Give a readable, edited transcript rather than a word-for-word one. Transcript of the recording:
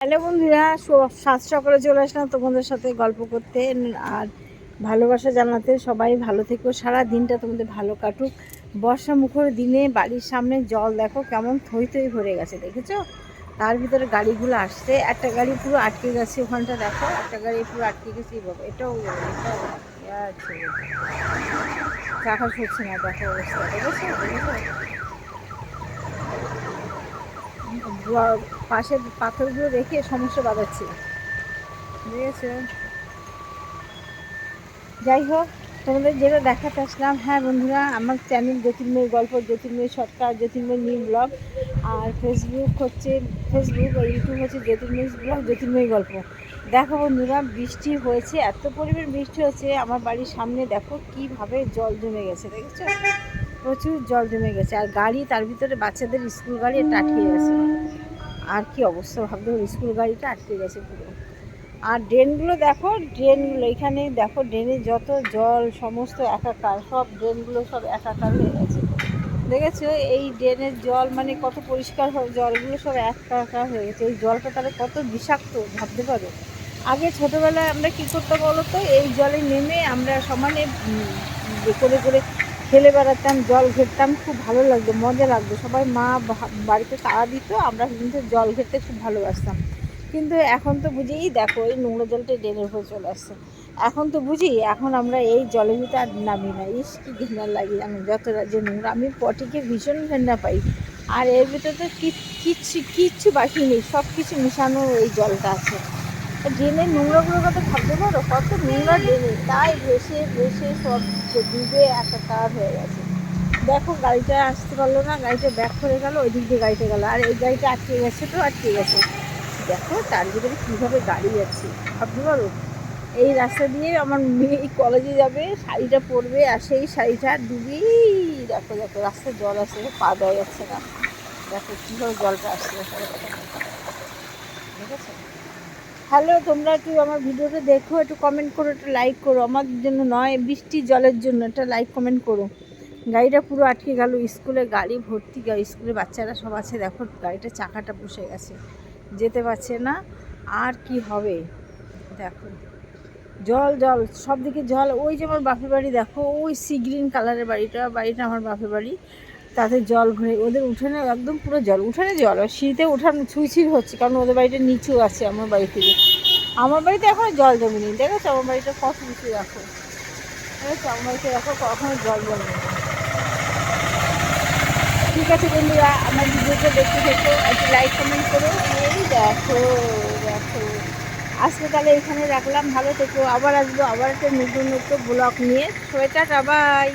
Hello বন্ধুরা, সাত সকালে চলে আসলাম তোমাদের সাথে গল্প করতে আর ভালোবাসা জানাতে। সবাই ভালো থেকো, সারা দিনটা তোমাদের ভালো কাটুক। বর্ষা মুখর দিনে বাড়ির সামনে জল দেখো কেমন থই থই ভরে গেছে, দেখেছো? তার ভিতরে গাড়িগুলো আসছে, একটা গাড়ি পুরো আটকে গেছে ওখানটা, দেখো একটা গাড়ি পুরো আটকে গেছে। বাবা, এটাও চাকা সরছে না, দেখো অবস্থা, দেখেছো দেখেছো? পাশের পাথরগুলো রেখে সমস্যা বাঁধাচ্ছে, বুঝেছো? যাই হোক, তোমাদের যেটা দেখাতে আসলাম, হ্যাঁ বন্ধুরা, আমার চ্যানেল জ্যোতির্ময় গল্প, জ্যোতির্ময় শর্টকাট, জ্যোতির্ময় নিউ ব্লগ। আর ফেসবুক আর ইউটিউব হচ্ছে জ্যোতির্ময় ব্লগ, জ্যোতির্ময় গল্প। দেখো বন্ধুরা, বৃষ্টি হয়েছে, এত পরিমাণ বৃষ্টি হচ্ছে আমার বাড়ির সামনে, দেখো কিভাবে জল জমে গেছে, দেখেছো? প্রচুর জল জমে গেছে। আর গাড়ি, তার ভিতরে বাচ্চাদের স্কুল গাড়ি এটা আটকে গেছে। আর কি অবস্থা ভাবতে হবে, স্কুল গাড়িটা আটকে গেছে পুরো। আর ড্রেনগুলো দেখো, ড্রেনগুলো এখানে দেখো, ড্রেনে যত জল সমস্ত একাকার, সব ড্রেনগুলো সব একাকার হয়ে গেছে, দেখেছো? এই ড্রেনের জল মানে কত পরিষ্কার জলগুলো সব একাকার হয়ে গেছে। এই জলটা তাহলে কত বিষাক্ত ভাবতে পারো। আগে ছোটোবেলায় আমরা কী করতাম বলো তো, এই জলে নেমে আমরা সমানে করে করে খেলে বেড়াতাম, জল ঘেরতাম, খুব ভালো লাগতো, মজা লাগতো। সবাই মা বাড়িতে তাড়া দিত, আমরা কিন্তু জল ঘেরতে খুব ভালোবাসতাম। কিন্তু এখন তো বুঝি, দেখো এই নোংরা জলটা ড্রেনের উপরে চলে আসছে। এখন তো বুঝি, এখন আমরা এই জলের ভিতরে আর নামি না। ইস কি ঘৃণা লাগে, আমি যত যে নোংরা, আমি পটিকে ভীষণ ঘৃণা পাই। আর এর ভিতরে তো কিচ্ছু কিচ্ছু বাকি নেই, সব কিছু মিশানো এই জলটা আছে। ড্রেনের নোংরাগুলোর কথা ভাবতে পারো, কত নোংরা ড্রেনে, তাই ভেসে ভেসে সব ডুবে একাকার হয়ে গেছে। দেখো গাড়িটা আসতে পারলো না, গাড়িটা ব্যাক করে গেল, ওই দিক দিয়ে গাড়িটা গেলো, আর এই গাড়িটা আটকে গেছে, তো আটকে গেছে। দেখো তার ভিতরে কীভাবে গাড়ি যাচ্ছে ভাবতে পারো। এই রাস্তা দিয়ে আমার মেয়ে কলেজে যাবে, শাড়িটা পরবে, আর সেই শাড়িটা ডুবেই, দেখো দেখো রাস্তায় জল আসছে, পা দেওয়া যাচ্ছে না। দেখো কীভাবে জলটা আসছে, ঠিক আছে? হ্যালো, তোমরা একটু আমার ভিডিওটা দেখো, একটু কমেন্ট করো, একটু লাইক করো, আমার জন্য নয়, বৃষ্টির জলের জন্য একটা লাইক কমেন্ট করো। গাড়িটা পুরো আটকে গেল, স্কুলে গাড়ি ভর্তি, স্কুলে বাচ্চারা সব আছে, দেখো গাড়িটা চাকাটা বসে গেছে, যেতে পারছে না। আর কি হবে, দেখো জল জল সব দিকে জল। ওই যে আমার বাপের বাড়ি, দেখো ওই সি গ্রিন কালারের বাড়িটা আমার বাপের বাড়ি। তাতে জল ভরে, ওদের উঠানে একদম পুরো জল, উঠানে জল, আর সিঁড়িতে উঠানো ছুঁইছিড় হচ্ছে, কারণ ওদের বাড়িটা নিচু আছে আমার বাড়ি থেকে। আমার বাড়িতে এখনও জল জমেনি, দেখেছো? আমার বাড়িটা কত নিচু, দেখো দেখেছো? আমার বাড়িতে দেখো কখনো জল জমেনি। ঠিক আছে বন্ধুরা, আমার ভিডিওটা দেখতে থেকো, একটু লাইক কমেন্ট করো। এই দেখো দেখো, আজকে তাহলে এখানে রাখলাম, ভালো থেকো, আবার আসবো আবার একটা নতুন নতুন ব্লগ নিয়ে। সবাই টাটা, বাই।